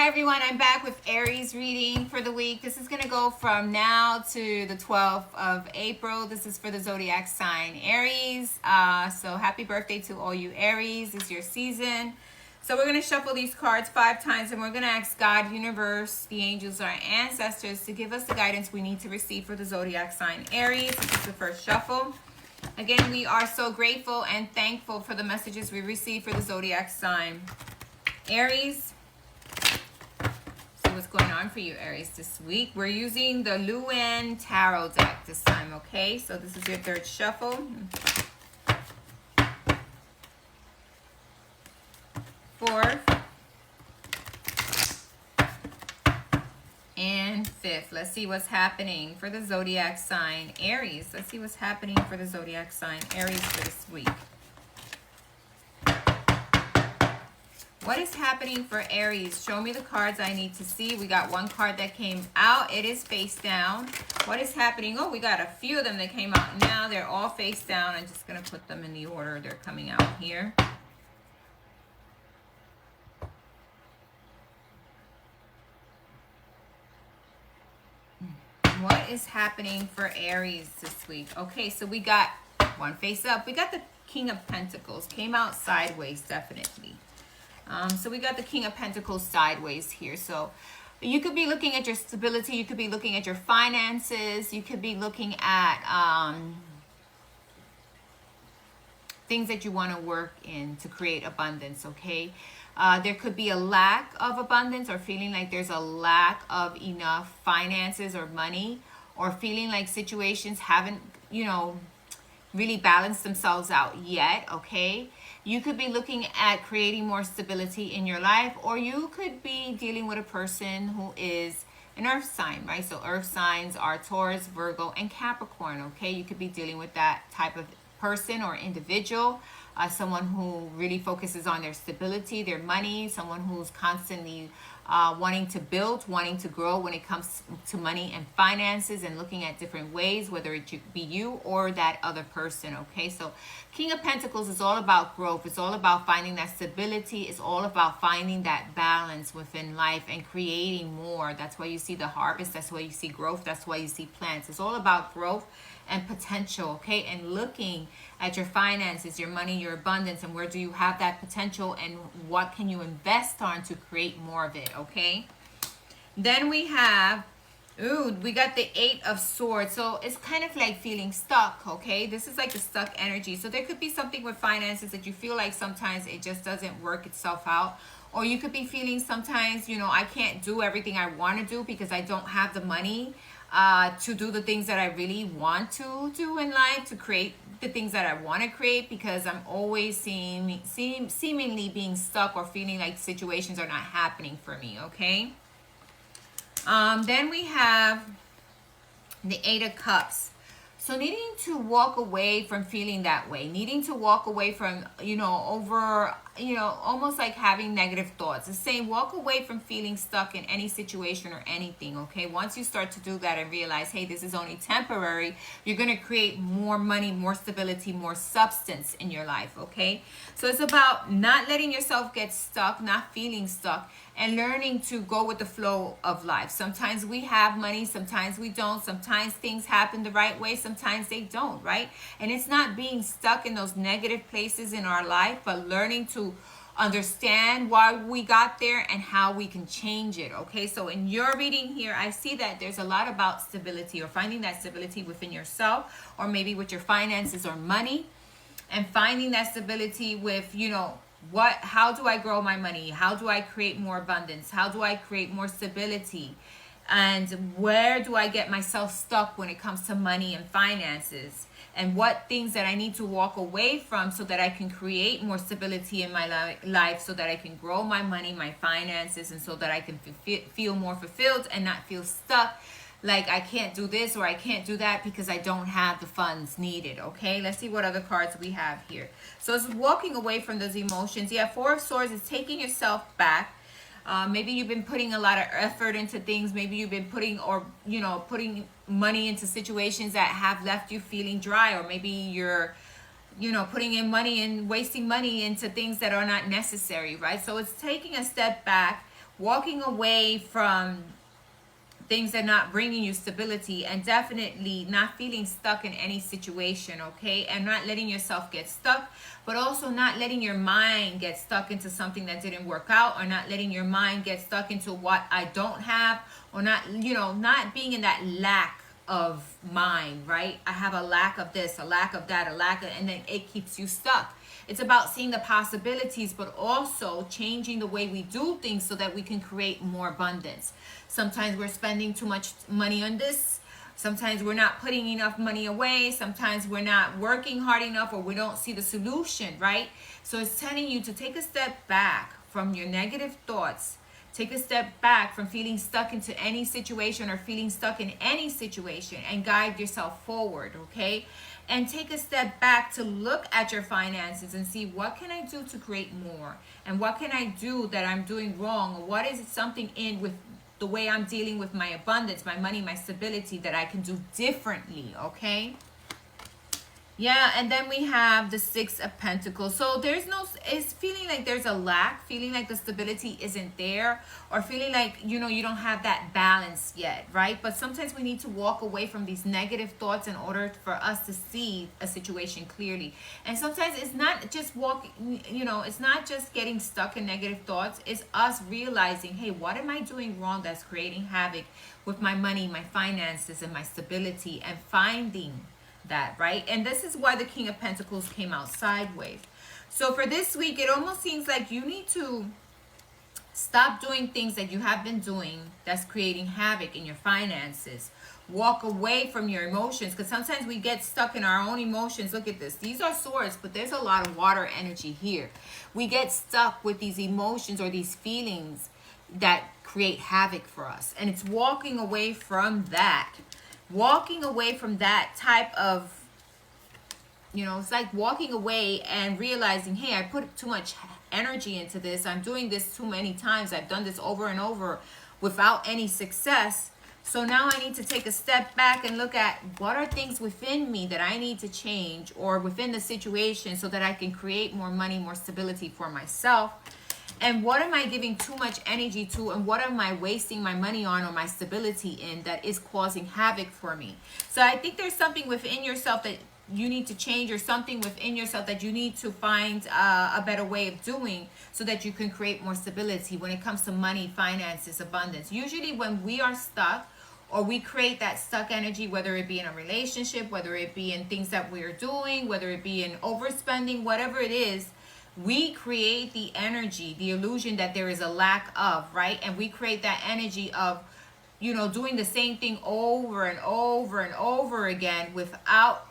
Hi everyone, I'm back with Aries reading for the week. This is going to go from now to the 12th of April. This is for the zodiac sign Aries. So happy birthday to all you Aries. It's your season. So we're going to shuffle these cards 5 times and we're going to ask God, universe, the angels, our ancestors to give us the guidance we need to receive for the zodiac sign Aries. This is the first shuffle. Again, we are so grateful and thankful for the messages we receive for the zodiac sign Aries. What's going on for you, Aries, this week? We're using the Luan Tarot deck this time, okay? So this is your third shuffle. Fourth. And fifth. Let's see what's happening for the zodiac sign Aries. Let's see what's happening for the zodiac sign Aries for this week. What is happening for Aries? Show me the cards I need to see. We got one card that came out. It is face down. What is happening? Oh, we got a few of them that came out now. They're all face down. I'm just going to put them in the order they're coming out here. What is happening for Aries this week? Okay, so we got one face up. We got the King of Pentacles. Came out sideways, definitely. So we got the King of Pentacles sideways here. So you could be looking at your stability. You could be looking at your finances. You could be looking at things that you want to work in to create abundance, okay? There could be a lack of abundance or feeling like there's a lack of enough finances or money, or feeling like situations haven't, really balanced themselves out yet, okay? You could be looking at creating more stability in your life, or you could be dealing with a person who is an earth sign, right? So earth signs are Taurus, Virgo, and Capricorn, okay? You could be dealing with that type of person or individual, someone who really focuses on their stability, their money, someone who's constantly wanting to build, wanting to grow when it comes to money and finances, and looking at different ways, whether it be you or that other person, okay? So King of Pentacles is all about growth. It's all about finding that stability. It's all about finding that balance within life and creating more. That's why you see the harvest. That's why you see growth. That's why you see plants. It's all about growth and potential, okay? And looking at your finances, your money, your abundance, and where do you have that potential, and what can you invest on to create more of it, okay? Then we have, we got the 8 of Swords. So it's kind of like feeling stuck, okay? This is like the stuck energy. So there could be something with finances that you feel like sometimes it just doesn't work itself out. Or you could be feeling sometimes, I can't do everything I want to do because I don't have the money to do the things that I really want to do in life, to create the things that I want to create, because I'm always seemingly being stuck or feeling like situations are not happening for me, okay? Then we have the 8 of Cups. So needing to walk away from feeling that way, needing to walk away from, almost like having negative thoughts. It's saying walk away from feeling stuck in any situation or anything, okay? Once you start to do that and realize, hey, this is only temporary, you're going to create more money, more stability, more substance in your life, okay? So it's about not letting yourself get stuck, not feeling stuck, and learning to go with the flow of life. Sometimes we have money, sometimes we don't. Sometimes things happen the right way, sometimes they don't, right? And it's not being stuck in those negative places in our life, but learning to understand why we got there and how we can change it, okay? So in your reading here, I see that there's a lot about stability, or finding that stability within yourself, or maybe with your finances or money, and finding that stability with, how do I grow my money? How do I create more abundance? How do I create more stability? And where do I get myself stuck when it comes to money and finances? And what things that I need to walk away from so that I can create more stability in my life, so that I can grow my money, my finances, and so that I can feel more fulfilled and not feel stuck like I can't do this or I can't do that because I don't have the funds needed, okay? Let's see what other cards we have here. So it's walking away from those emotions. Yeah, 4 of Swords is taking yourself back. Maybe you've been putting a lot of effort into things. Maybe you've been putting money into situations that have left you feeling dry. Or maybe you're, putting in money and wasting money into things that are not necessary, right? So it's taking a step back, walking away from things that are not bringing you stability, and definitely not feeling stuck in any situation, okay? And not letting yourself get stuck, but also not letting your mind get stuck into something that didn't work out, or not letting your mind get stuck into what I don't have, or not, you know, not being in that lack of mind, right? I have a lack of this, a lack of that, a lack of, and then it keeps you stuck. It's about seeing the possibilities, but also changing the way we do things so that we can create more abundance. Sometimes we're spending too much money on this. Sometimes we're not putting enough money away. Sometimes we're not working hard enough, or we don't see the solution, right? So it's telling you to take a step back from your negative thoughts. Take a step back from feeling stuck into any situation or feeling stuck in any situation, and guide yourself forward, okay? And take a step back to look at your finances and see, what can I do to create more? And what can I do that I'm doing wrong? Or what is it something in with the way I'm dealing with my abundance, my money, my stability that I can do differently, okay? Yeah, and then we have the Six of Pentacles. So there's no, it's feeling like there's a lack, feeling like the stability isn't there, or feeling like, you know, you don't have that balance yet, right? But sometimes we need to walk away from these negative thoughts in order for us to see a situation clearly. And sometimes it's not just walking, you know, it's not just getting stuck in negative thoughts. It's us realizing, hey, what am I doing wrong that's creating havoc with my money, my finances, and my stability, and finding that, right? And this is why the King of Pentacles came out sideways. So for this week, it almost seems like you need to stop doing things that you have been doing that's creating havoc in your finances. Walk away from your emotions, because sometimes we get stuck in our own emotions. Look at this. These are swords, but there's a lot of water energy here. We get stuck with these emotions or these feelings that create havoc for us. And it's walking away from that. Walking away from that type of, you know, it's like walking away and realizing, hey, I put too much energy into this. I'm doing this too many times. I've done this over and over without any success. So now I need to take a step back and look at what are things within me that I need to change, or within the situation, so that I can create more money, more stability for myself. And what am I giving too much energy to, and what am I wasting my money on or my stability in that is causing havoc for me? So I think there's something within yourself that you need to change, or something within yourself that you need to find a better way of doing, so that you can create more stability when it comes to money, finances, abundance. Usually when we are stuck, or we create that stuck energy, whether it be in a relationship, whether it be in things that we're doing, whether it be in overspending, whatever it is, we create the energy, the illusion that there is a lack of, right? And we create that energy of, you know, doing the same thing over and over and over again without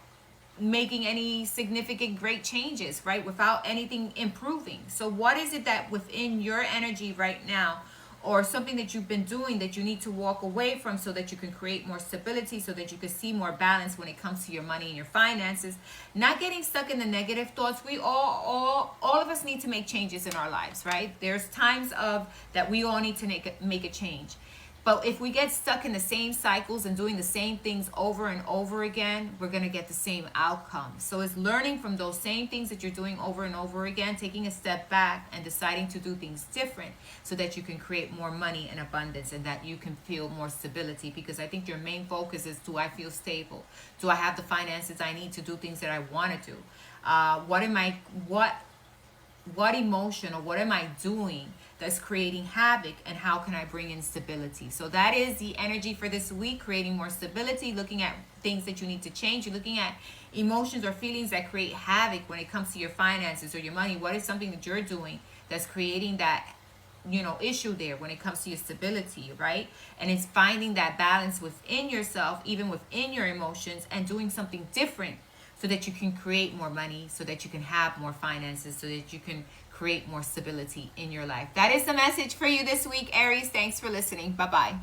making any significant great changes, right? Without anything improving. So what is it that within your energy right now, or something that you've been doing, that you need to walk away from, so that you can create more stability, so that you can see more balance when it comes to your money and your finances? Not getting stuck in the negative thoughts. We all of us need to make changes in our lives, right? There's times of that we all need to make a change. But if we get stuck in the same cycles and doing the same things over and over again, we're going to get the same outcome. So it's learning from those same things that you're doing over and over again, taking a step back and deciding to do things different, so that you can create more money and abundance, and that you can feel more stability. Because I think your main focus is, do I feel stable? Do I have the finances I need to do things that I want to do? What emotion, or what am I doing that's creating havoc, and how can I bring in stability? So that is the energy for this week, creating more stability, looking at things that you need to change. You're looking at emotions or feelings that create havoc when it comes to your finances or your money. What is something that you're doing that's creating that, you know, issue there when it comes to your stability, right? And it's finding that balance within yourself, even within your emotions, and doing something different, so that you can create more money, so that you can have more finances, so that you can create more stability in your life. That is the message for you this week, Aries. Thanks for listening. Bye-bye.